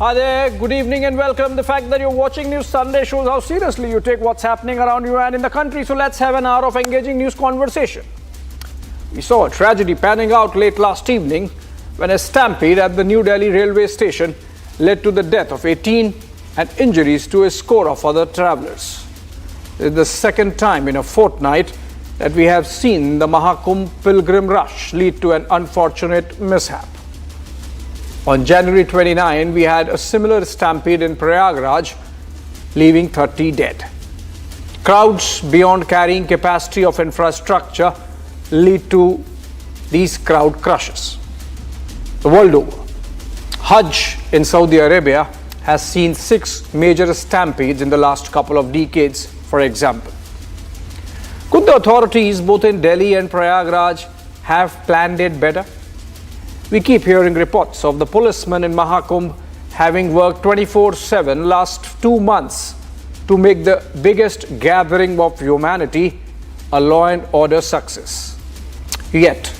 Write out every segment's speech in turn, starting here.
Hi there, good evening and welcome. The fact that you're watching News Sunday shows how seriously you take what's happening around you and in the country. So let's have an hour of engaging news conversation. We saw a tragedy panning out late last evening when a stampede at the New Delhi railway station led to the death of 18 and injuries to a score of other travellers. This is the second time in a fortnight that we have seen the Maha Kumbh pilgrim rush lead to an unfortunate mishap. On January 29, we had a similar stampede in Prayagraj, leaving 30 dead. Crowds beyond carrying capacity of infrastructure lead to these crowd crushes. The world over, Hajj in Saudi Arabia has seen 6 major stampedes in the last couple of decades, for example. Could the authorities both in Delhi and Prayagraj have planned it better? We keep hearing reports of the policemen in Maha Kumbh having worked 24/7 last 2 months to make the biggest gathering of humanity a law and order success. Yet,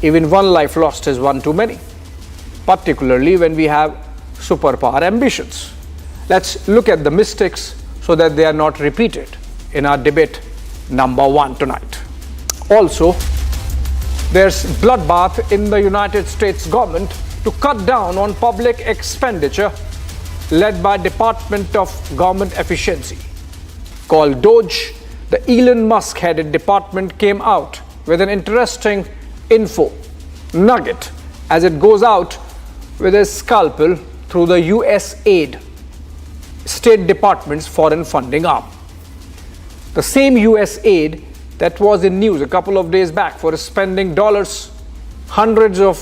even one life lost is one too many, particularly when we have superpower ambitions. Let's look at the mistakes so that they are not repeated in our debate number 1 tonight. Also, there's bloodbath in the United States government to cut down on public expenditure led by Department of Government Efficiency. Called DOGE, the Elon Musk-headed department came out with an interesting info nugget as it goes out with a scalpel through the USAID, State Department's foreign funding arm. The same USAID that was in news a couple of days back for spending hundreds of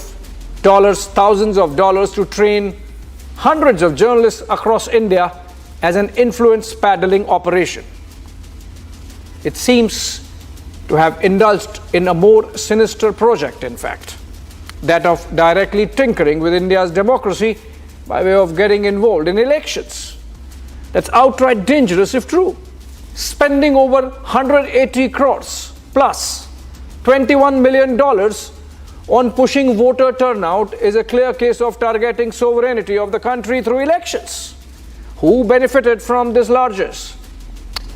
dollars, thousands of dollars to train hundreds of journalists across India as an influence peddling operation. It seems to have indulged in a more sinister project, in fact, that of directly tinkering with India's democracy by way of getting involved in elections. That's outright dangerous if true. Spending over 180 crores plus $21 million on pushing voter turnout is a clear case of targeting sovereignty of the country through elections. Who benefited from this largesse?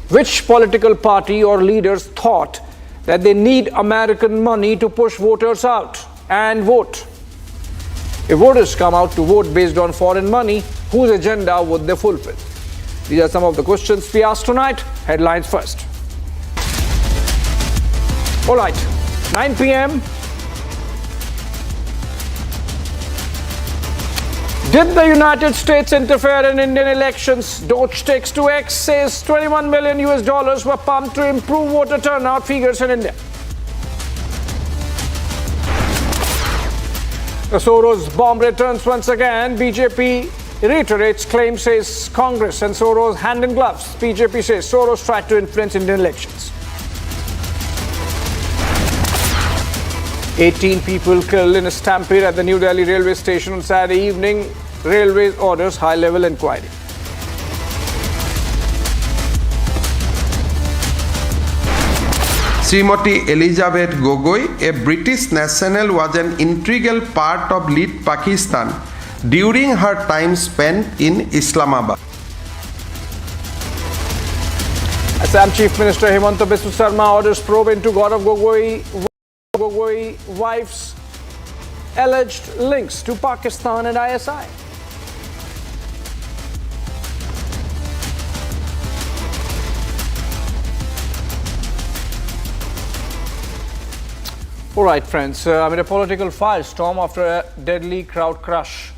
Which political party or leaders thought that they need American money to push voters out and vote? If voters come out to vote based on foreign money, whose agenda would they fulfill? These are some of the questions we asked tonight. Headlines first. All right, 9 p.m. Did the United States interfere in Indian elections? Doge takes to X, says $21 million were pumped to improve voter turnout figures in India. The Soros bomb returns once again. BJP reiterates claim, says Congress and Soros hand in gloves. BJP says Soros tried to influence Indian elections. 18 people killed in a stampede at the New Delhi railway station on Saturday evening. Railways orders high-level inquiry. Srimati Elizabeth Gogoi, a British national, was an integral part of lead Pakistan during her time spent in Islamabad. Assam Chief Minister Himanta Biswa Sarma orders probe into Gaurav Gogoi wife's alleged links to Pakistan and ISI. All right, friends, amid a political firestorm after a deadly crowd crush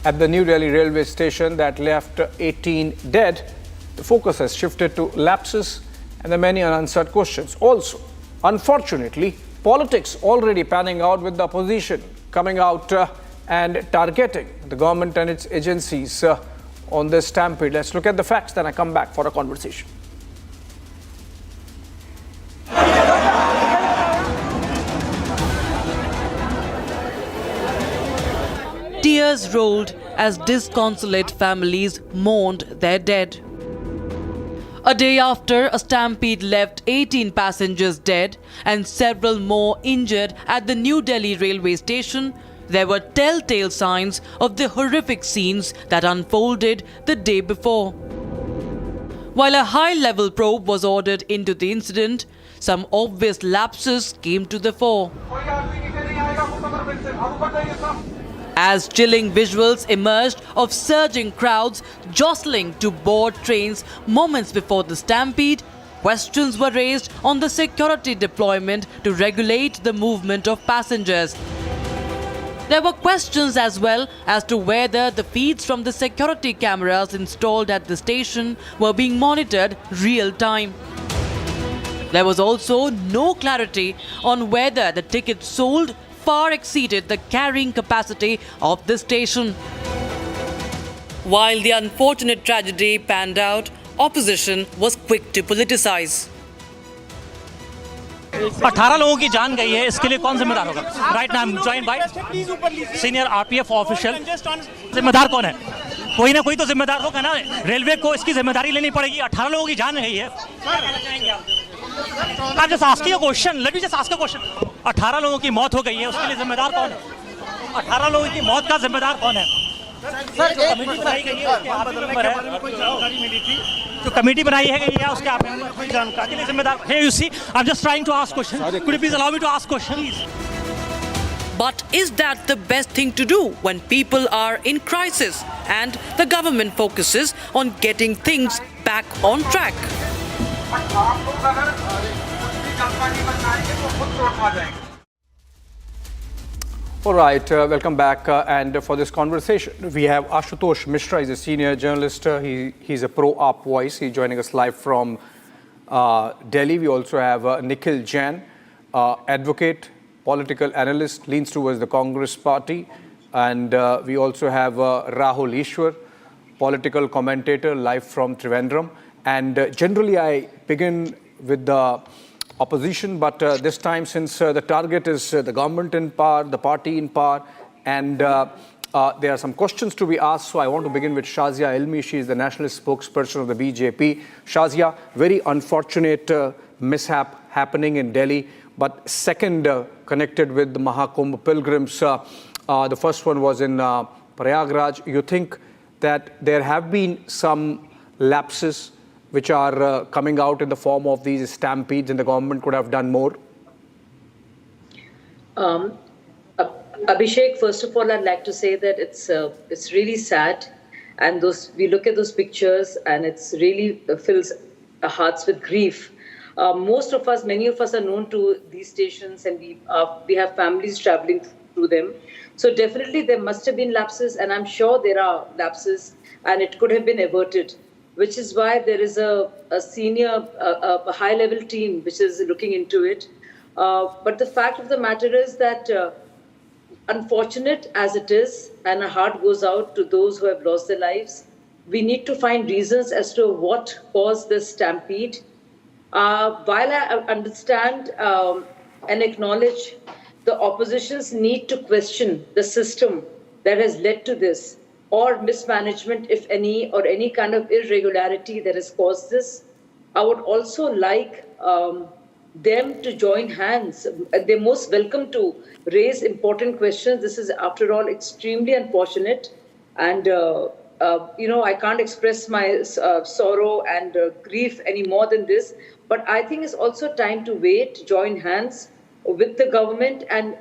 at the New Delhi railway station that left 18 dead, the focus has shifted to lapses and the many unanswered questions. Also, unfortunately, politics already panning out with the opposition coming out and targeting the government and its agencies on this stampede. Let's look at the facts, then I come back for a conversation. Tears rolled as disconsolate families mourned their dead. A day after, a stampede left 18 passengers dead and several more injured at the New Delhi railway station, there were telltale signs of the horrific scenes that unfolded the day before. While a high-level probe was ordered into the incident, some obvious lapses came to the fore. As chilling visuals emerged of surging crowds jostling to board trains moments before the stampede, questions were raised on the security deployment to regulate the movement of passengers. There were questions as well as to whether the feeds from the security cameras installed at the station were being monitored real time. There was also no clarity on whether the tickets sold far exceeded the carrying capacity of the station. While the unfortunate tragedy panned out, opposition was quick to politicize. 18 लोगों की जान गई है, इसके लिए कौन जिम्मेदार होगा? Right now I am joined by senior RPF official. जिम्मेदार कौन है? कोई ना कोई तो जिम्मेदार होगा ना. रेलवे को इसकी जिम्मेदारी लेनी पड़ेगी. 18 लोगों की जान गई है. I'm just asking a question. Let me just ask a question. 18 लोगों की मौत हो गई है, उसके लिए जिम्मेदार कौन है? 18 लोगों की मौत का जिम्मेदार कौन है? सर, जो कमेटी बनाई गई है उसके आप मेंबर है. कोई जानकारी मिली थी? जो कमेटी बनाई है गई है उसके आप मेंबर कोई जानकारी के लिए जिम्मेदार. Hey, you see, I'm just trying to ask question. Could you please allow me to ask questions? But is that the best thing to do when people are in crisis and the government focuses on getting things back on track? All right, welcome back. And for this conversation, we have Ashutosh Mishra. He's a senior journalist. He's a pro-op voice. He's joining us live from Delhi. We also have Nikhil Jain, advocate, political analyst, leans towards the Congress party. And we also have Rahul Ishwar, political commentator, live from Trivandrum. And generally, I begin with the opposition, but this time, since the target is the government in power, the party in power, and there are some questions to be asked, so I want to begin with Shazia Ilmi. She is the national spokesperson of the BJP. Shazia, very unfortunate mishap happening in Delhi, but second connected with the Maha Kumbh pilgrims. The first one was in Prayagraj. You think that there have been some lapses which are coming out in the form of these stampedes, and the government could have done more? Abhishek, first of all, I'd like to say that it's really sad, and we look at those pictures, and it's really fills our hearts with grief. Many of us are known to these stations, and we have families traveling through them. So definitely there must have been lapses, and I'm sure there are lapses, and it could have been averted, which is why there is a senior, a high-level team which is looking into it. But the fact of the matter is that, unfortunate as it is, and our heart goes out to those who have lost their lives, we need to find reasons as to what caused this stampede. While I understand and acknowledge the opposition's need to question the system that has led to this, or mismanagement, if any, or any kind of irregularity that has caused this, I would also like them to join hands. They're most welcome to raise important questions. This is, after all, extremely unfortunate. And, I can't express my sorrow and grief any more than this. But I think it's also time to wait, join hands with the government, and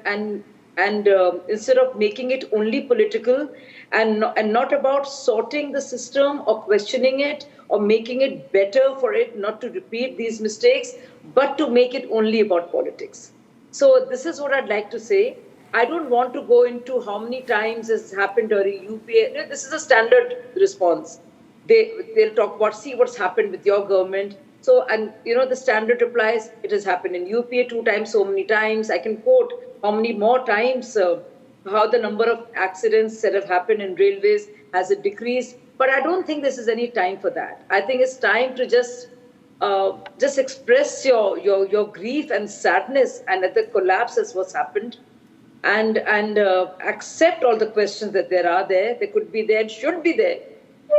instead of making it only political and not about sorting the system or questioning it or making it better for it not to repeat these mistakes, but to make it only about politics. So this is what I'd like to say. I don't want to go into how many times this has happened during UPA. This is a standard response. They'll talk about, see what's happened with your government. So, and the standard replies, it has happened in UPA 2 times, so many times. I can quote how many more times, how the number of accidents that have happened in railways has it decreased. But I don't think this is any time for that. I think it's time to just express your grief and sadness and at the collapse as what's happened, and accept all the questions that there are there. They could be there and should be there,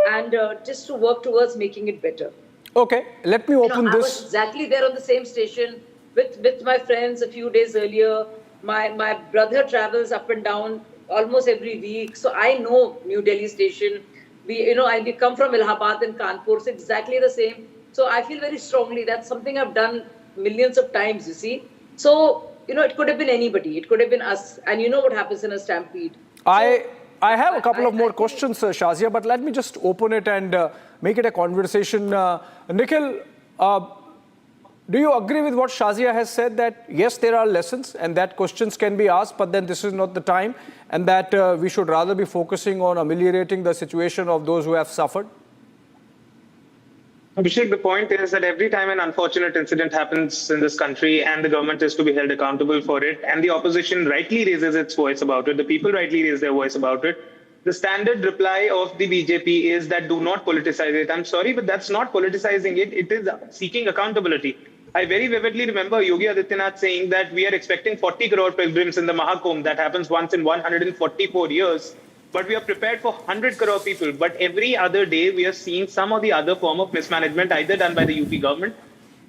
and just to work towards making it better. Okay, let me open this. I was exactly there on the same station with my friends a few days earlier. My brother travels up and down almost every week. So I know New Delhi station. We come from Allahabad and Kanpur, so exactly the same. So I feel very strongly that's something I've done millions of times, you see. So, it could have been anybody. It could have been us. And you know what happens in a stampede. I have a couple of more questions, Shazia, but let me just open it and make it a conversation. Nikhil, do you agree with what Shazia has said, that yes, there are lessons and that questions can be asked, but then this is not the time, and that we should rather be focusing on ameliorating the situation of those who have suffered? Abhishek, the point is that every time an unfortunate incident happens in this country and the government is to be held accountable for it, and the opposition rightly raises its voice about it, the people rightly raise their voice about it, the standard reply of the BJP is that do not politicize it. I'm sorry, but that's not politicizing it. It is seeking accountability. I very vividly remember Yogi Adityanath saying that we are expecting 40 crore pilgrims in the Maha Kumbh. That happens once in 144 years. But we are prepared for 100 crore people. But every other day, we are seeing some or the other form of mismanagement, either done by the UP government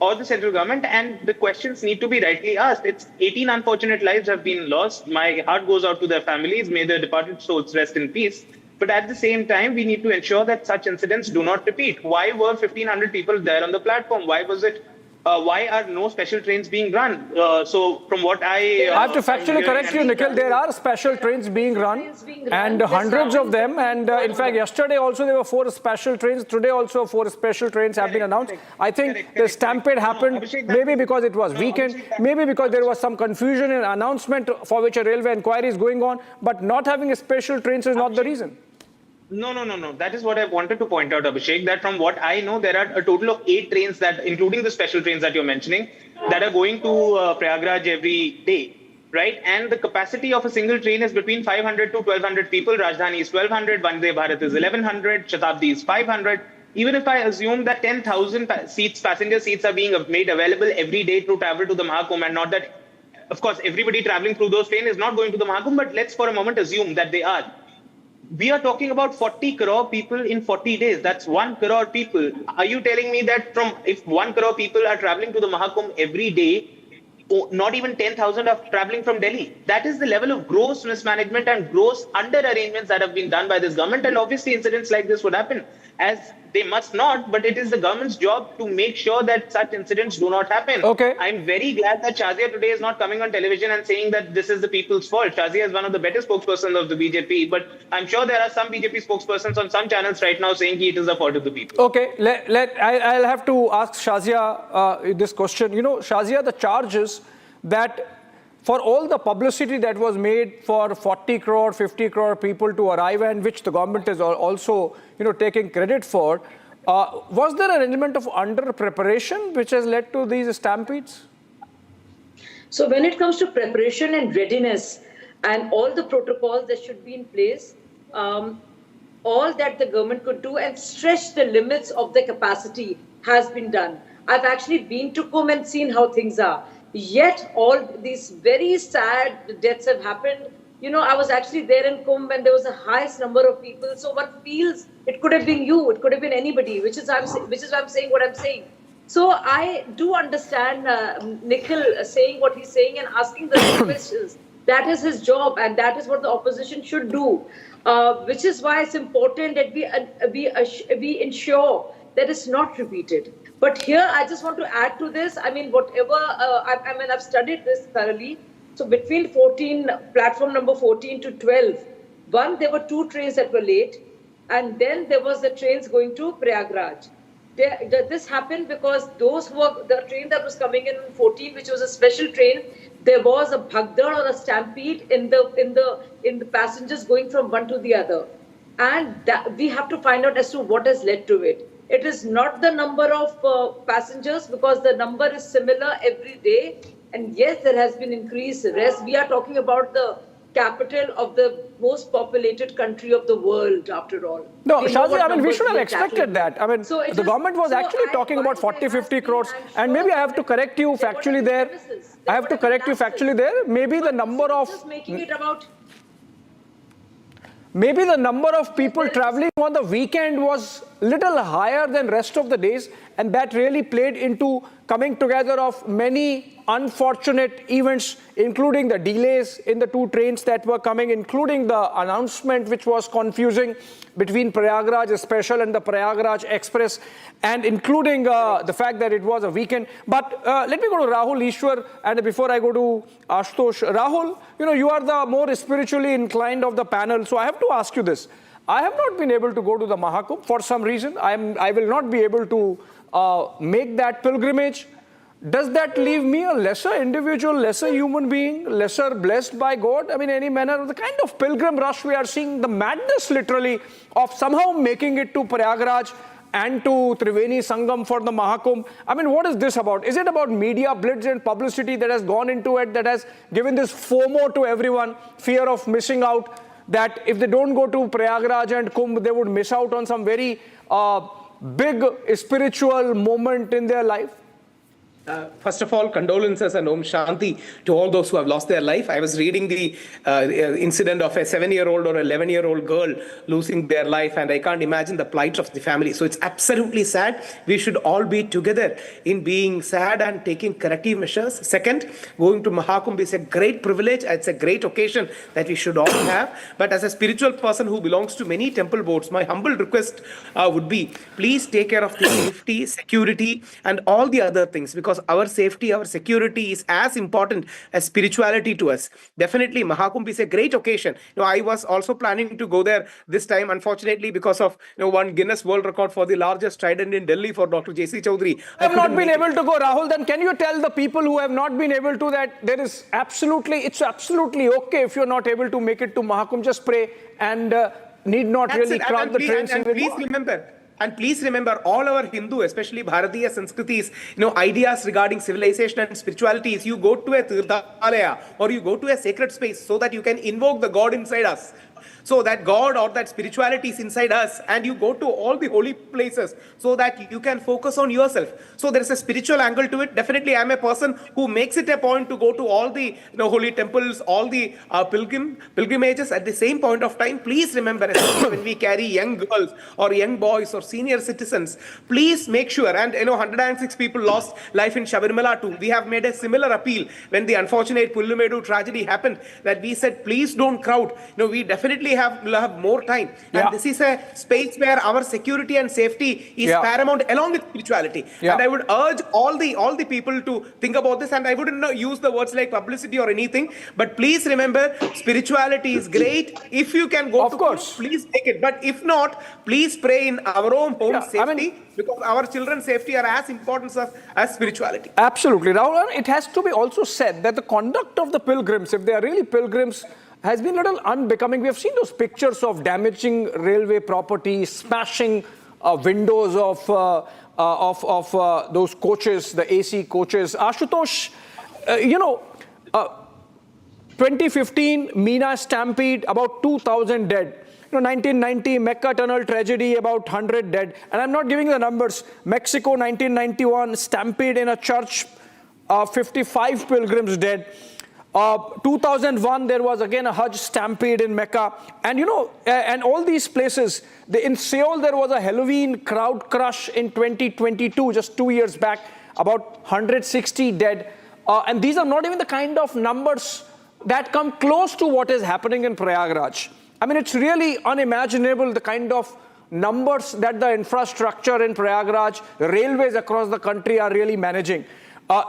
or the central government. And the questions need to be rightly asked. 18 unfortunate lives have been lost. My heart goes out to their families. May their departed souls rest in peace. But at the same time, we need to ensure that such incidents do not repeat. Why were 1,500 people there on the platform? Why was it? Why are no special trains being run? So from what I have to factually correct you, Nikhil. There are special trains being run, and hundreds of them. And in fact, yesterday also there were 4 special trains. Today also 4 special trains have been announced. I think the stampede happened maybe because it was weekend, maybe because there was some confusion in announcement for which a railway inquiry is going on. But not having a special trains is not the reason. No. That is what I wanted to point out, Abhishek, that from what I know, there are a total of 8 trains, that, including the special trains that you're mentioning, that are going to Prayagraj every day, right? And the capacity of a single train is between 500 to 1,200 people. Rajdhani is 1,200, Vande Bharat is 1,100, Shatabdi is 500. Even if I assume that 10,000 passenger seats are being made available every day to travel to the Maha Kumbh, and not that, of course, everybody traveling through those trains is not going to the Maha Kumbh, but let's for a moment assume that they are. We are talking about 40 crore people in 40 days. That's 1 crore people. Are you telling me that if 1 crore people are traveling to the Maha Kumbh every day, not even 10,000 are traveling from Delhi? That is the level of gross mismanagement and gross under-arrangements that have been done by this government. And obviously incidents like this would happen, as they must not, but it is the government's job to make sure that such incidents do not happen. Okay. I'm very glad that Shazia today is not coming on television and saying that this is the people's fault. Shazia is one of the better spokespersons of the BJP, but I'm sure there are some BJP spokespersons on some channels right now saying it is the fault of the people. Okay, I'll have to ask Shazia this question. You know, Shazia, the charge is that for all the publicity that was made for 40 crore, 50 crore people to arrive, and which the government is also, taking credit for, was there an element of under-preparation which has led to these stampedes? So when it comes to preparation and readiness and all the protocols that should be in place, all that the government could do and stretch the limits of the capacity has been done. I've actually been to Kumbh and seen how things are. Yet all these very sad deaths have happened. I was actually there in Kumbh and there was the highest number of people. So one feels it could have been you, it could have been anybody, which is why I'm saying what I'm saying. So I do understand Nikhil saying what he's saying and asking the questions. That is his job, and that is what the opposition should do. Which is why it's important that we ensure that it's not repeated. But here, I just want to add to this. I mean, I've studied this thoroughly. So between platform number 14 to 12, there were 2 trains that were late, and then there was the trains going to Prayagraj. This happened because the train that was coming in 14, which was a special train, there was a bhagdad or a stampede in the passengers going from one to the other, and we have to find out as to what has led to it. It is not the number of passengers, because the number is similar every day. And yes, there has been increased rest. We are talking about the capital of the most populated country of the world, after all. No, Shazia, we should have expected that. The government was actually talking about 40-50 crores. And maybe I have to correct you factually there. Maybe the number of... Maybe the number of people traveling on the weekend was little higher than rest of the days, and that really played into coming together of many unfortunate events, including the delays in the two trains that were coming, including the announcement which was confusing between Prayagraj Special and the Prayagraj Express, and including the fact that it was a weekend. But let me go to Rahul Ishwar, and before I go to Ashutosh. Rahul, you are the more spiritually inclined of the panel, so I have to ask you this. I have not been able to go to the Maha Kumbh for some reason. I will not be able to make that pilgrimage. Does that leave me a lesser individual, lesser human being, lesser blessed by God? I mean, any manner of the kind of pilgrim rush we are seeing, the madness literally of somehow making it to Prayagraj and to Triveni Sangam for the Maha Kumbh. I mean, what is this about? Is it about media blitz and publicity that has gone into it, that has given this FOMO to everyone, fear of missing out, that if they don't go to Prayagraj and Kumbh, they would miss out on some very big spiritual moment in their life? First of all, condolences and Om Shanti to all those who have lost their life. I was reading the incident of a 7-year-old or 11-year-old girl losing their life, and I can't imagine the plight of the family. So it's absolutely sad. We should all be together in being sad and taking corrective measures. Second, going to Maha Kumbh is a great privilege. It's a great occasion that we should all have. But as a spiritual person who belongs to many temple boards, my humble request would be, please take care of the safety, security, and all the other things, because our safety, our security is as important as spirituality to us. Definitely, Maha Kumbh is a great occasion. I was also planning to go there this time, unfortunately, because of one Guinness World Record for the largest trident in Delhi for Dr. J.C. Chaudhary. I have not been able to go, Rahul. Then can you tell the people who have not been able to that it's absolutely okay if you're not able to make it to Maha Kumbh. Just pray and need not really crowd the trains. And please remember, all our Hindu, especially Bharatiya Sanskritis, ideas regarding civilization and spirituality is you go to a Tirthalaya or you go to a sacred space so that you can invoke the God inside us. So that God or that spirituality is inside us, and you go to all the holy places so that you can focus on yourself. So there is a spiritual angle to it. Definitely, I am a person who makes it a point to go to all the holy temples, all the pilgrimages at the same point of time. Please remember, especially when we carry young girls or young boys or senior citizens, please make sure. And 106 people lost life in Sabarimala too. We have made a similar appeal when the unfortunate Pullumedu tragedy happened, that we said, please don't crowd. We definitely will have more time. And this is a space where our security and safety is paramount along with spirituality. And I would urge all the people to think about this. And I wouldn't use the words like publicity or anything, but please remember, spirituality is great. If you can go please take it. But if not, please pray in our own home safety, because our children's safety are as important as spirituality. Absolutely, Rahul. It has to be also said that the conduct of the pilgrims, if they are really pilgrims, has been a little unbecoming. We have seen those pictures of damaging railway property, smashing windows of those coaches, the AC coaches. Ashutosh, 2015 Mina Stampede, about 2,000 dead. 1990 Mecca Tunnel tragedy, about 100 dead. And I'm not giving the numbers. Mexico 1991 Stampede in a church, 55 pilgrims dead. 2001, there was again a Hajj stampede in Mecca. And and all these places, in Seoul, there was a Halloween crowd crush in 2022, just 2 years back, about 160 dead. And these are not even the kind of numbers that come close to what is happening in Prayagraj. I mean, it's really unimaginable, the kind of numbers that the infrastructure in Prayagraj, the railways across the country are really managing.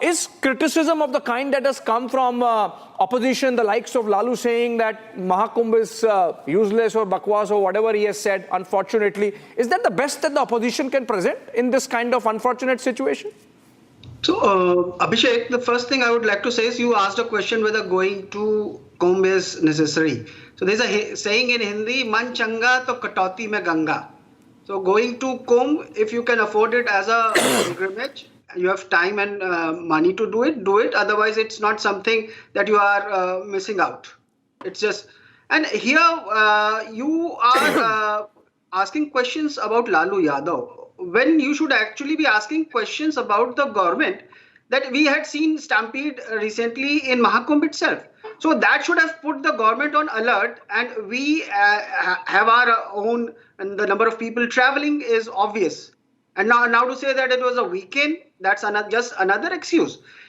Is criticism of the kind that has come from opposition, the likes of Lalu saying that Maha Kumbh is useless or bakwas or whatever he has said, unfortunately, is that the best that the opposition can present in this kind of unfortunate situation? So, Abhishek, the first thing I would like to say is you asked a question whether going to Kumbh is necessary. So there's a saying in Hindi, man changa to katauti mein Ganga. So going to Kumbh, if you can afford it as a pilgrimage, you have time and money to do it. Otherwise, it's not something that you are missing out. It's just, and here you are asking questions about Lalu Yadav, when you should actually be asking questions about the government, that we had seen Stampede recently in Maha Kumbh itself. So that should have put the government on alert, and we have our own, and the number of people traveling is obvious. And now to say that it was a weekend, that's just another excuse.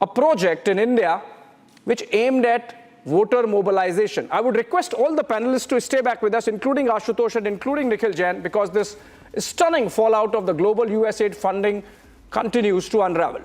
a project in India which aimed at voter mobilization. I would request all the panelists to stay back with us, including Ashutosh and including Nikhil Jain, because this stunning fallout of the global USAID funding continues to unravel.